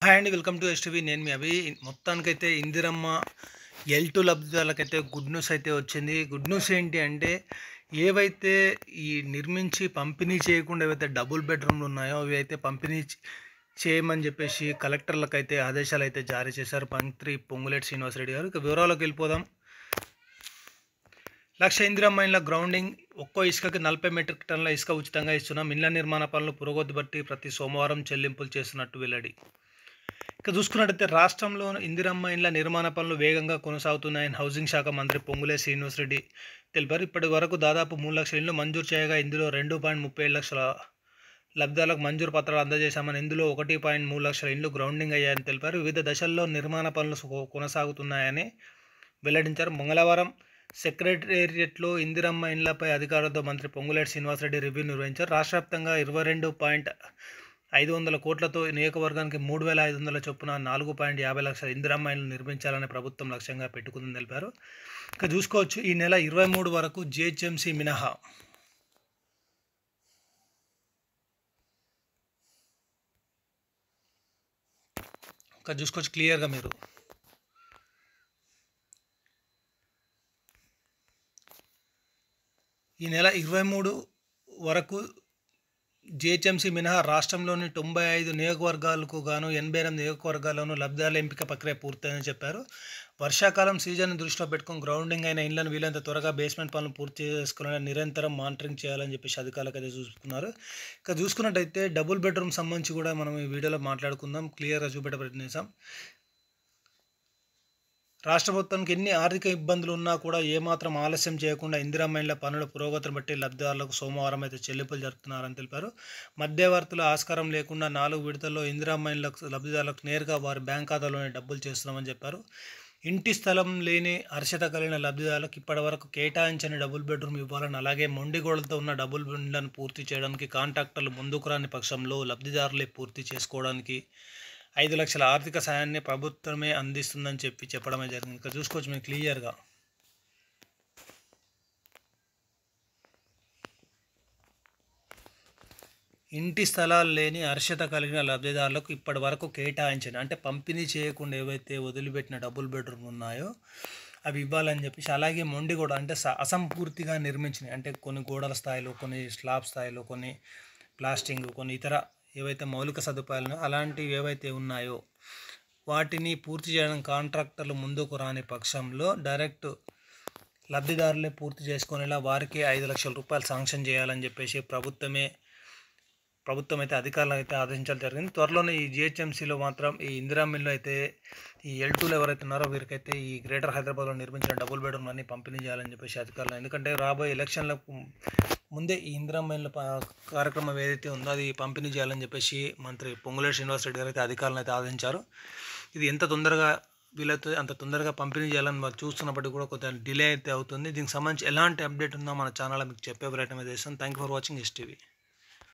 Hi అండి, welcome to STV. నేను మీ అభి. మొత్తానికైతే ఇందిరమ్మ L2 లబ్ధిదారులకైతే గుడ్ న్యూస్ అయితే వచ్చింది. గుడ్ న్యూస్ ఏంటి అంటే, ఏవైతే ఈ నిర్మించి పంపిణీ చేయకుండా ఏవైతే డబుల్ బెడ్రూమ్లు ఉన్నాయో అవి అయితే పంపిణీ చేయమని చెప్పేసి కలెక్టర్లకైతే ఆదేశాలు అయితే జారీ చేశారు మంత్రి పొంగులేటి శ్రీనివాసరెడ్డి గారు. ఇక వివరాలకు వెళ్ళిపోదాం. లక్ష ఇందిరమ్మ ఇండ్ల గ్రౌండింగ్, ఒక్కో ఇసుకకి 40 మెట్రిక్ టన్నుల ఇసుక ఉచితంగా ఇస్తున్నాం. ఇండ్ల నిర్మాణ పనులు పురోగతి బట్టి ప్రతి సోమవారం చెల్లింపులు చేస్తున్నట్టు వెల్లడి. ఇక చూసుకున్నట్టయితే రాష్ట్రంలో ఇందిరమ్మ ఇండ్ల నిర్మాణ పనులు వేగంగా కొనసాగుతున్నాయని హౌసింగ్ శాఖ మంత్రి పొంగులేటి శ్రీనివాసరెడ్డి తెలిపారు. ఇప్పటి వరకు దాదాపు 3 లక్షల ఇండ్లు మంజూరు చేయగా ఇందులో 2.37 లక్షల లబ్ధిదారులకు మంజూరు పత్రాలు అందజేశామని, ఇందులో 1.3 లక్షల ఇండ్లు గ్రౌండింగ్ అయ్యాయని తెలిపారు. వివిధ దశల్లో నిర్మాణ పనులు కొనసాగుతున్నాయని వెల్లడించారు. మంగళవారం సెక్రటేరియట్లో ఇందిరమ్మ ఇండ్లపై అధికారులతో మంత్రి పొంగులేటి శ్రీనివాసరెడ్డి రివ్యూ నిర్వహించారు. రాష్ట్ర వ్యాప్తంగా 22.500 కోట్లతో నియోజకవర్గానికి 3,500 చొప్పున 4.50 లక్షల ఇందిరమ్మ ఇండ్లు నిర్మించాలని ప్రభుత్వం లక్ష్యంగా పెట్టుకుందని తెలిపారు. ఇక చూసుకోవచ్చు, ఈ నెల 23 వరకు జిహెచ్ఎంసీ మినహా ఇక చూసుకోవచ్చు క్లియర్గా మీరు. ఈ నెల 23 వరకు జిహెచ్ఎంసీ మినహా రాష్ట్రంలోని 95 నియోజకవర్గాలకు గాను 88 నియోజకవర్గాల్లోనూ లబ్ధిదారుల ఎంపిక ప్రక్రియ పూర్తయిందని చెప్పారు. వర్షాకాలం సీజన్ దృష్టిలో పెట్టుకుని గ్రౌండింగ్ అయిన ఇండ్లను వీలైనంత త్వరగా బేస్మెంట్ పనులు పూర్తి చేసుకోవాలని నిరంతరం మానిటరింగ్ చేయాలని చెప్పేసి అధికారులకు అయితే చూసుకున్నారు. ఇక చూసుకున్నట్టయితే డబుల్ బెడ్రూమ్ సంబంధించి కూడా మనం ఈ వీడియోలో మాట్లాడుకుందాం. క్లియర్గా చూపెట్టే ప్రయత్నిస్తాం. రాష్ట్ర ప్రభుత్వానికి ఎన్ని ఆర్థిక ఇబ్బందులు ఉన్నా కూడా ఏమాత్రం ఆలస్యం చేయకుండా ఇందిరమ్మ ఇండ్ల పనుల పురోగతిని బట్టి లబ్ధిదారులకు సోమవారం అయితే చెల్లింపులు జరుపుతున్నారని తెలిపారు. మధ్యవర్తుల ఆస్కారం లేకుండా 4 విడతల్లో ఇందిరమ్మ ఇండ్ల లబ్ధిదారులకు నేరుగా వారి బ్యాంక్ ఖాతాలోనే డబ్బులు చేస్తున్నామని చెప్పారు. ఇంటి స్థలం లేని అర్హత కలిగిన లబ్ధిదారులకు ఇప్పటివరకు కేటాయించని డబుల్ బెడ్రూమ్ ఇవ్వాలని, అలాగే మొండిగోడలతో ఉన్న డబుల్ ఇండ్లను పూర్తి చేయడానికి కాంట్రాక్టర్లు ముందుకు రాని పక్షంలో లబ్ధిదారులే పూర్తి చేసుకోవడానికి 5 లక్షల ఆర్థిక సాయాన్ని ప్రభుత్వమే అందిస్తుందని చెప్పడమే జరిగింది. ఇక్కడ చూసుకోవచ్చు మీరు క్లియర్గా. ఇంటి స్థలాలు లేని అర్హత కలిగిన లబ్ధిదారులకు ఇప్పటి వరకు కేటాయించని, అంటే పంపిణీ చేయకుండా ఏవైతే వదిలిపెట్టిన డబుల్ బెడ్రూమ్ ఉన్నాయో అవి ఇవ్వాలని చెప్పేసి, అలాగే మొండి కూడా అంటే అసంపూర్తిగా నిర్మించినవి, అంటే కొన్ని గోడల స్థాయిలో, కొన్ని స్లాబ్ స్థాయిలో, కొన్ని ప్లాస్టింగ్, కొన్ని ఇతర ఏవైతే మౌలిక సదుపాయాలు అలాంటివి ఏవైతే ఉన్నాయో వాటిని పూర్తి చేయడానికి కాంట్రాక్టర్లు ముందుకు రాని పక్షంలో డైరెక్ట్ లబ్ధిదారులే పూర్తి చేసుకునేలా వారికి 5 లక్షల రూపాయలు శాంక్షన్ చేయాలని చెప్పేసి ప్రభుత్వం అయితే అధికారులు అయితే ఆదేశించడం జరిగింది. త్వరలోనే ఈ జిహెచ్ఎంసీలో మాత్రం ఈ ఇందిరమ్మ ఇండ్లు అయితే ఈ L2లో ఎవరైతే ఉన్నారో వీరికైతే ఈ గ్రేటర్ హైదరాబాద్లో నిర్మించిన డబుల్ బెడ్రూమ్ అన్ని పంపిణీ చేయాలని చెప్పేసి అధికారులు, ఎందుకంటే రాబోయే ఎలక్షన్లకు ముందే ఈ ఇందిరమ్మ ఇండ్ల కార్యక్రమం ఏదైతే ఉందో అది పంపిణీ చేయాలని చెప్పేసి మంత్రి పొంగులేటి శ్రీనివాసరెడ్డి గారు అయితే అధికారులను అయితే ఆదేశించారు. ఇది ఎంత తొందరగా వీలైతే అంత తొందరగా పంపిణీ చేయాలని వాళ్ళు చూస్తున్నప్పటికీ కూడా కొంత డిలే అయితే అవుతుంది. దీనికి సంబంధించి ఎలాంటి అప్డేట్ ఉందో మన ఛానల్లో మీకు చెప్పే ప్రయత్నం అయితే చేస్తాం. Thank you for watching STV.